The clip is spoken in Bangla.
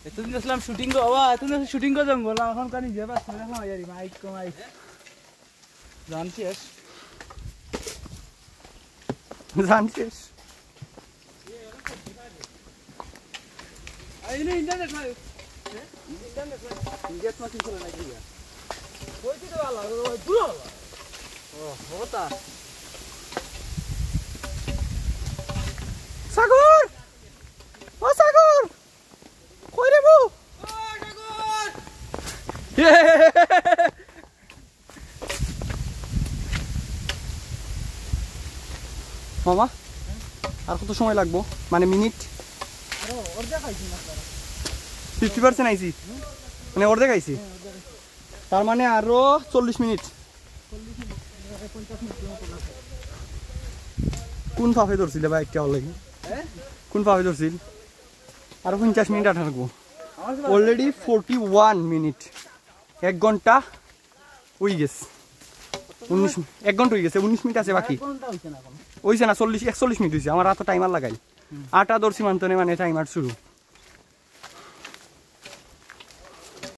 এতদিন আসলাম শুটিং গো বাবা, এতদিন শুটিং গো জঙ্গল, এখন কানি যে বাস করে না ইয়ারি মাইক কমাই জানছিস জানছিস আইনে ইন্টারনেট নাই ইন্টারনেট নাই গেট মাসি চলে না কিয়া কইতে তো ভালো ওই দূর ও হতা সাগর ও সাগর কই রে বউ ও সাগর মামা আর কত সময় লাগবো মানে মিনিট আরে অর্ধেক আইছি না 50% আইছি মানে অর্ধেক আইছি তার মানে আরো 40 মিনিট কোন ফাফে ধরছিলে ভাই একটা অলরেডি কোন ফাফে ধরছিল আরো 50 মিনিট আটা রাখবো অলরেডি 41 মিনিট 1 ঘন্টা হয়ে গেছে 1 ঘন্টা হয়ে গেছে 19 মিনিট আছে বাকি হইছে না 41 মিনিট হয়েছে আমার এত টাইমার লাগাই আটা ধরছি মানতনে মানে টাইমার শুরু